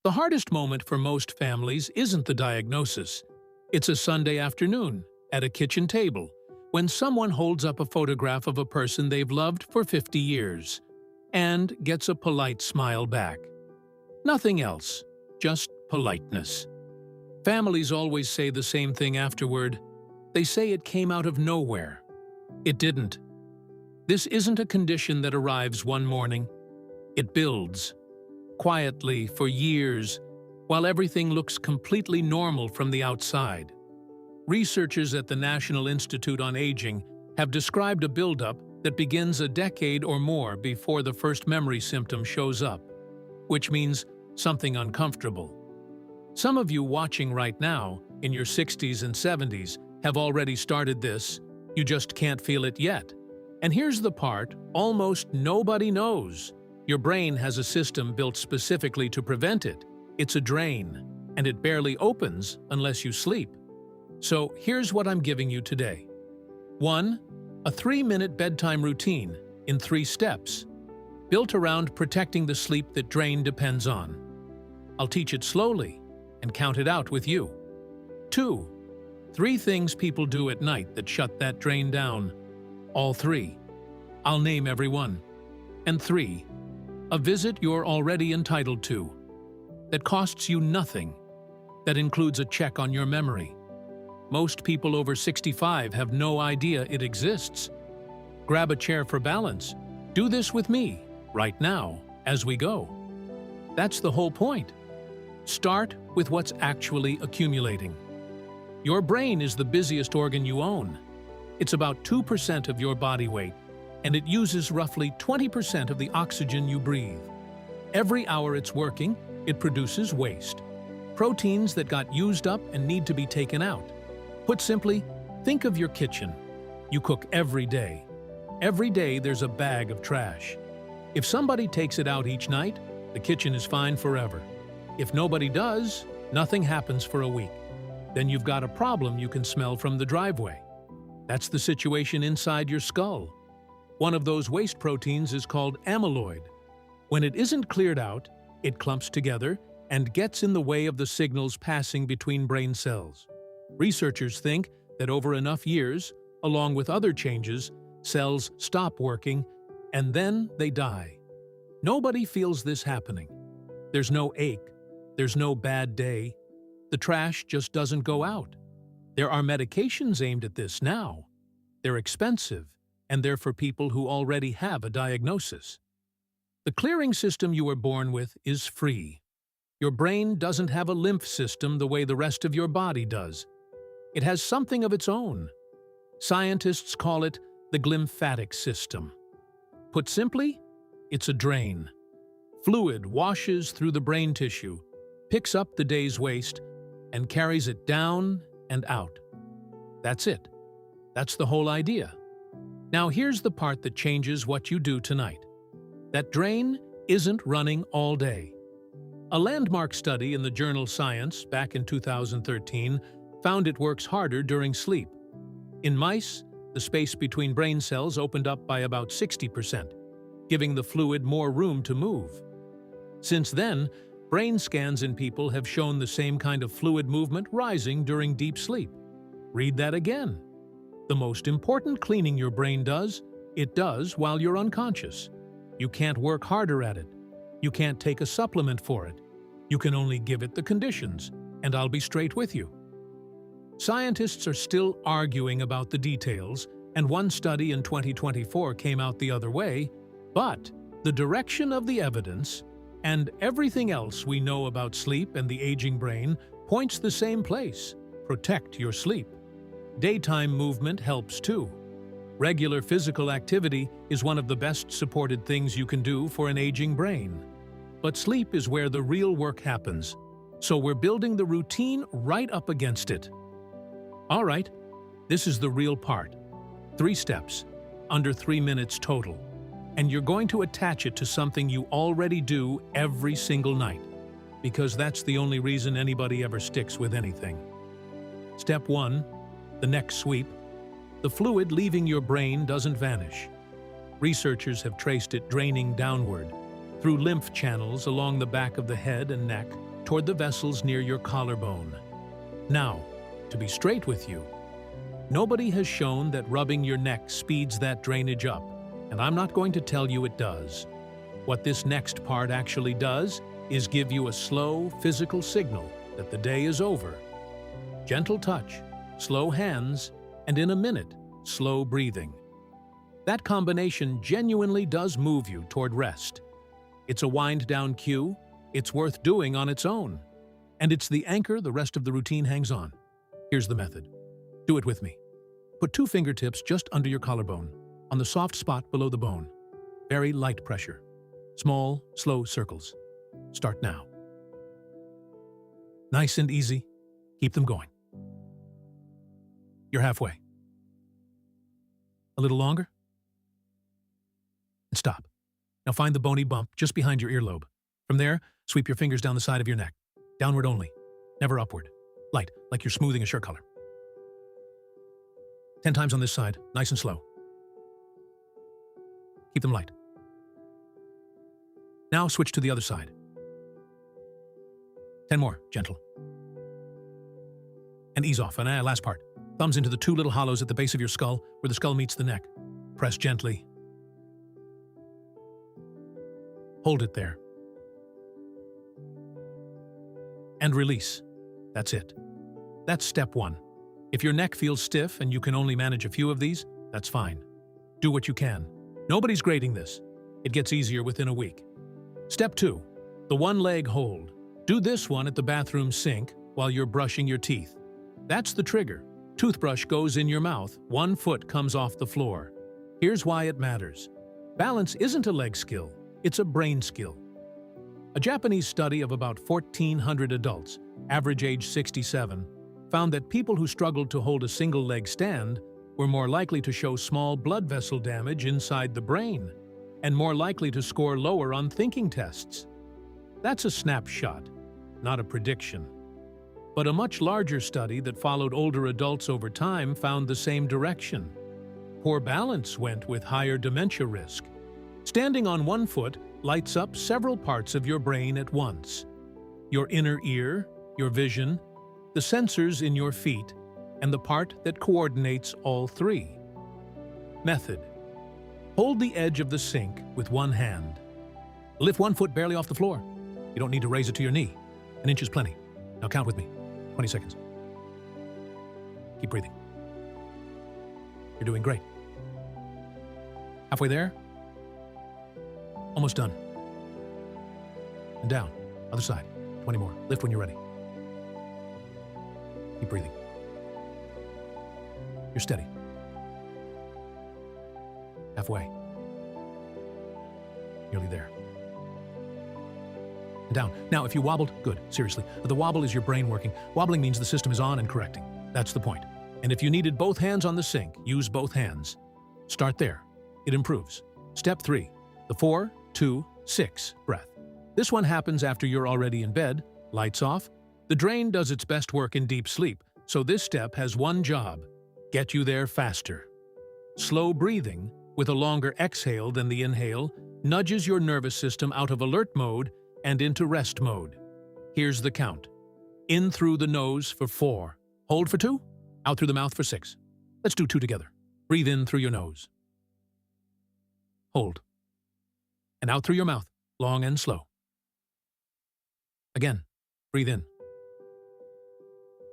The hardest moment for most families isn't the diagnosis. It's a Sunday afternoon, at a kitchen table, when someone holds up a photograph of a person they've loved for 50 years and gets a polite smile back. Nothing else, just politeness. Families always say the same thing afterward. They say it came out of nowhere. It didn't. This isn't a condition that arrives one morning. It builds, quietly for years, while everything looks completely normal from the outside. Researchers at the National Institute on Aging have described a buildup that begins a decade or more before the first memory symptom shows up, which means something uncomfortable. Some of you watching right now, in your 60s and 70s, have already started this. You just can't feel it yet. And here's the part almost nobody knows. Your brain has a system built specifically to prevent it. It's a drain, and it barely opens unless you sleep. So here's what I'm giving you today. 1. A 3-minute bedtime routine in 3 steps, built around protecting the sleep that drain depends on. I'll teach it slowly and count it out with you. 2. 3 things people do at night that shut that drain down. All 3. I'll name every one. And 3. A visit you're already entitled to, that costs you nothing, that includes a check on your memory. Most people over 65 have no idea it exists. Grab a chair for balance. Do this with me, right now, as we go. That's the whole point. Start with what's actually accumulating. Your brain is the busiest organ you own. It's about 2% of your body weight, and it uses roughly 20% of the oxygen you breathe. Every hour it's working, it produces waste. Proteins that got used up and need to be taken out. Put simply, think of your kitchen. You cook every day. Every day there's a bag of trash. If somebody takes it out each night, the kitchen is fine forever. If nobody does, nothing happens for a week. Then you've got a problem you can smell from the driveway. That's the situation inside your skull. One of those waste proteins is called amyloid. When it isn't cleared out, it clumps together and gets in the way of the signals passing between brain cells. Researchers think that over enough years, along with other changes, cells stop working and then they die. Nobody feels this happening. There's no ache. There's no bad day. The trash just doesn't go out. There are medications aimed at this now. They're expensive, and they're for people who already have a diagnosis. The clearing system you were born with is free. Your brain doesn't have a lymph system the way the rest of your body does. It has something of its own. Scientists call it the glymphatic system. Put simply, it's a drain. Fluid washes through the brain tissue, picks up the day's waste, and carries it down and out. That's it. That's the whole idea. Now here's the part that changes what you do tonight. That drain isn't running all day. A landmark study in the journal Science back in 2013 found it works harder during sleep. In mice, the space between brain cells opened up by about 60%, giving the fluid more room to move. Since then, brain scans in people have shown the same kind of fluid movement rising during deep sleep. Read that again. The most important cleaning your brain does, it does while you're unconscious. You can't work harder at it. You can't take a supplement for it. You can only give it the conditions, and I'll be straight with you. Scientists are still arguing about the details, and one study in 2024 came out the other way, but the direction of the evidence and everything else we know about sleep and the aging brain points the same place: protect your sleep. Daytime movement helps too. Regular physical activity is one of the best supported things you can do for an aging brain. But sleep is where the real work happens, so we're building the routine right up against it. All right, this is the real part. 3 steps, under 3 minutes total. And you're going to attach it to something you already do every single night, because that's the only reason anybody ever sticks with anything. Step 1, the neck sweep. The fluid leaving your brain doesn't vanish. Researchers have traced it draining downward, through lymph channels along the back of the head and neck, toward the vessels near your collarbone. Now, to be straight with you, nobody has shown that rubbing your neck speeds that drainage up, and I'm not going to tell you it does. What this next part actually does is give you a slow, physical signal that the day is over. Gentle touch, slow hands, and in a minute, slow breathing. That combination genuinely does move you toward rest. It's a wind-down cue. It's worth doing on its own. And it's the anchor the rest of the routine hangs on. Here's the method. Do it with me. Put 2 fingertips just under your collarbone, on the soft spot below the bone. Very light pressure. Small, slow circles. Start now. Nice and easy. Keep them going. You're halfway. A little longer. And stop. Now find the bony bump just behind your earlobe. From there, sweep your fingers down the side of your neck. Downward only, never upward. Light, like you're smoothing a shirt collar. 10 times on this side, nice and slow. Keep them light. Now switch to the other side. 10 more, gentle. And ease off, and last part. Thumbs into the 2 little hollows at the base of your skull, where the skull meets the neck. Press gently. Hold it there. And release. That's it. That's step 1. If your neck feels stiff and you can only manage a few of these, that's fine. Do what you can. Nobody's grading this. It gets easier within a week. Step 2. The 1-leg hold. Do this one at the bathroom sink while you're brushing your teeth. That's the trigger. Toothbrush goes in your mouth, 1 foot comes off the floor. Here's why it matters. Balance isn't a leg skill, it's a brain skill. A Japanese study of about 1,400 adults, average age 67, found that people who struggled to hold a single leg stand were more likely to show small blood vessel damage inside the brain and more likely to score lower on thinking tests. That's a snapshot, not a prediction. But a much larger study that followed older adults over time found the same direction. Poor balance went with higher dementia risk. Standing on 1 foot lights up several parts of your brain at once. Your inner ear, your vision, the sensors in your feet, and the part that coordinates all 3. Method. Hold the edge of the sink with 1 hand. Lift 1 foot barely off the floor. You don't need to raise it to your knee. 1 inch is plenty. Now count with me. 20 seconds. Keep breathing. You're doing great. Halfway there. Almost done. And down. Other side. 20 more. Lift when you're ready. Keep breathing. You're steady. Halfway. Nearly there. And down. Now, if you wobbled, good, seriously. The wobble is your brain working. Wobbling means the system is on and correcting. That's the point. And if you needed both hands on the sink, use both hands. Start there. It improves. Step 3. The 4, 2, 6 breath. This one happens after you're already in bed, lights off. The drain does its best work in deep sleep, so this step has one job: get you there faster. Slow breathing, with a longer exhale than the inhale, nudges your nervous system out of alert mode and into rest mode. Here's the count. In through the nose for 4. Hold for 2. Out through the mouth for 6. Let's do 2 together. Breathe in through your nose. Hold. And out through your mouth, long and slow. Again, breathe in.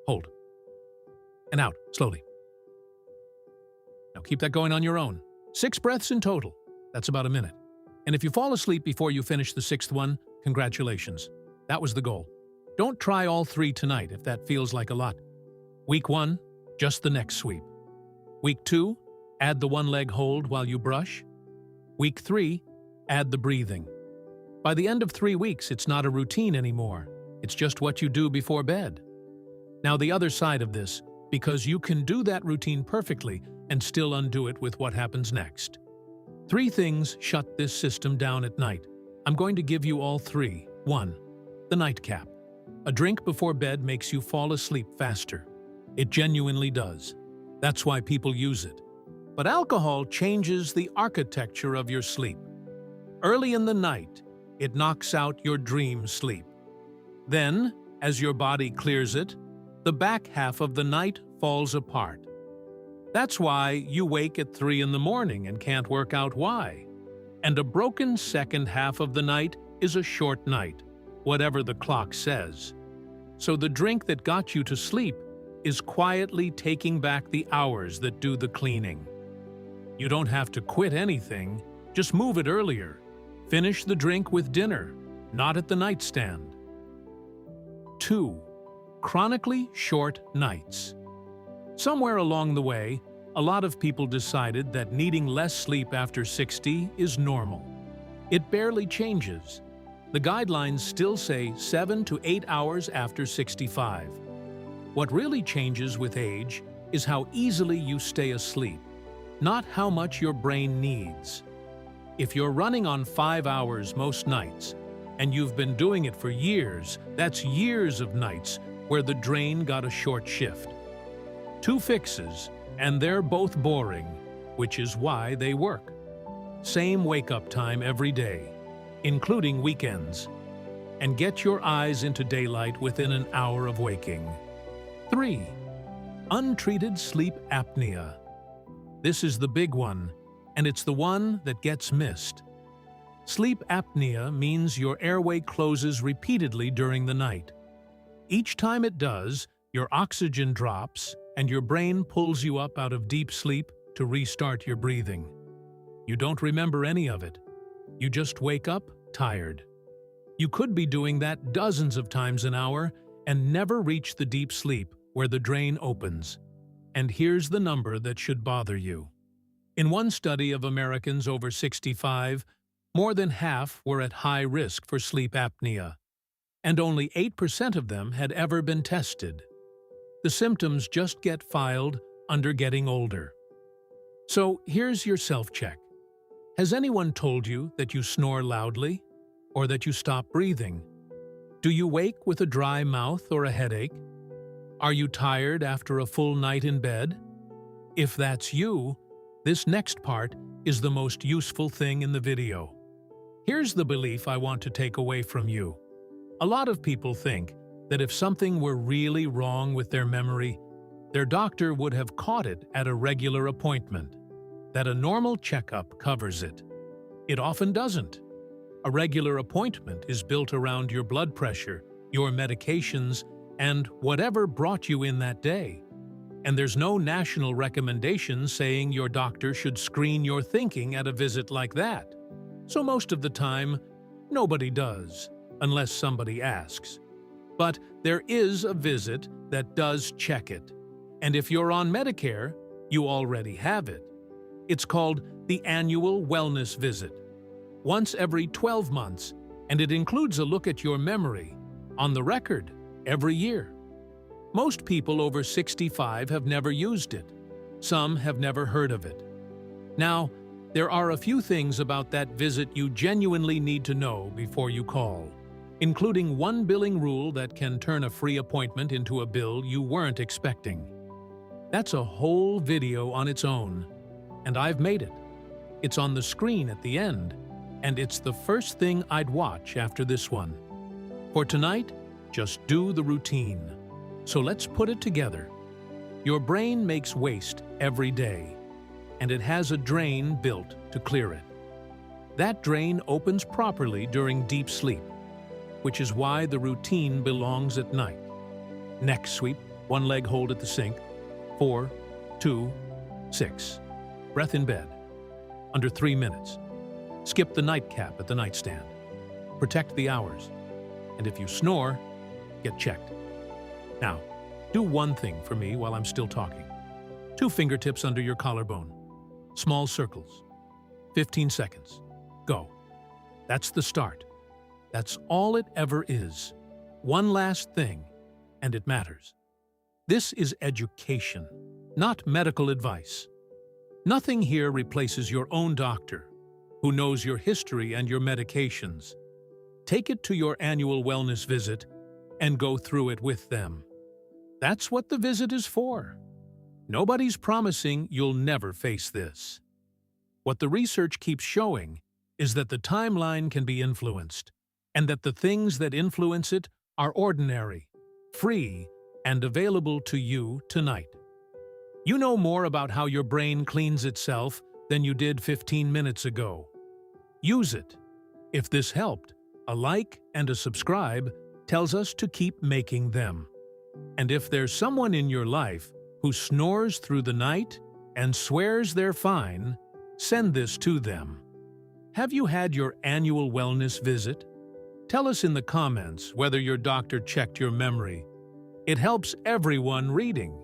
Hold. And out, slowly. Now keep that going on your own. 6 breaths in total. That's about a minute. And if you fall asleep before you finish the 6th one, congratulations. That was the goal. Don't try all 3 tonight if that feels like a lot. Week 1, just the neck sweep. Week 2, add the 1-leg hold while you brush. Week 3, add the breathing. By the end of 3 weeks, it's not a routine anymore. It's just what you do before bed. Now the other side of this, because you can do that routine perfectly and still undo it with what happens next. 3 things shut this system down at night. I'm going to give you all 3. 1. The nightcap. A drink before bed makes you fall asleep faster. It genuinely does. That's why people use it. But alcohol changes the architecture of your sleep. Early in the night, it knocks out your dream sleep. Then, as your body clears it, the back half of the night falls apart. That's why you wake at 3 in the morning and can't work out why. And a broken second half of the night is a short night, whatever the clock says. So the drink that got you to sleep is quietly taking back the hours that do the cleaning. You don't have to quit anything, just move it earlier. Finish the drink with dinner, not at the nightstand. 2. Chronically short nights. Somewhere along the way, a lot of people decided that needing less sleep after 60 is normal. It barely changes. The guidelines still say 7 to 8 hours after 65. What really changes with age is how easily you stay asleep, not how much your brain needs. If you're running on 5 hours most nights, and you've been doing it for years, that's years of nights where the drain got a short shift. 2 fixes, and they're both boring, which is why they work. Same wake-up time every day, including weekends, and get your eyes into daylight within an hour of waking. 3. Untreated sleep apnea. This is the big one, and it's the one that gets missed. Sleep apnea means your airway closes repeatedly during the night. Each time it does, your oxygen drops, and your brain pulls you up out of deep sleep to restart your breathing. You don't remember any of it. You just wake up tired. You could be doing that dozens of times an hour and never reach the deep sleep where the drain opens. And here's the number that should bother you. In one study of Americans over 65, more than half were at high risk for sleep apnea, and only 8% of them had ever been tested. The symptoms just get filed under getting older. So here's your self-check. Has anyone told you that you snore loudly, or that you stop breathing? Do you wake with a dry mouth or a headache? Are you tired after a full night in bed? If that's you, this next part is the most useful thing in the video. Here's the belief I want to take away from you. A lot of people think that if something were really wrong with their memory, their doctor would have caught it at a regular appointment, that a normal checkup covers it. It often doesn't. A regular appointment is built around your blood pressure, your medications, and whatever brought you in that day. And there's no national recommendation saying your doctor should screen your thinking at a visit like that. So most of the time, nobody does, unless somebody asks. But there is a visit that does check it. And if you're on Medicare, you already have it. It's called the Annual Wellness Visit. Once every 12 months, and it includes a look at your memory, on the record, every year. Most people over 65 have never used it. Some have never heard of it. Now, there are a few things about that visit you genuinely need to know before you call, including one billing rule that can turn a free appointment into a bill you weren't expecting. That's a whole video on its own, and I've made it. It's on the screen at the end, and it's the first thing I'd watch after this one. For tonight, just do the routine. So let's put it together. Your brain makes waste every day, and it has a drain built to clear it. That drain opens properly during deep sleep, which is why the routine belongs at night. Neck sweep, one leg hold at the sink, 4, 2, 6. Breath in bed, under 3 minutes. Skip the nightcap at the nightstand. Protect the hours. And if you snore, get checked. Now, do one thing for me while I'm still talking. 2 fingertips under your collarbone. Small circles. 15 seconds. Go. That's the start. That's all it ever is. One last thing, and it matters. This is education, not medical advice. Nothing here replaces your own doctor, who knows your history and your medications. Take it to your annual wellness visit and go through it with them. That's what the visit is for. Nobody's promising you'll never face this. What the research keeps showing is that the timeline can be influenced, and that the things that influence it are ordinary, free, and available to you tonight. You know more about how your brain cleans itself than you did 15 minutes ago. Use it. If this helped, a like and a subscribe tells us to keep making them. And if there's someone in your life who snores through the night and swears they're fine, send this to them. Have you had your annual wellness visit? Tell us in the comments whether your doctor checked your memory. It helps everyone reading.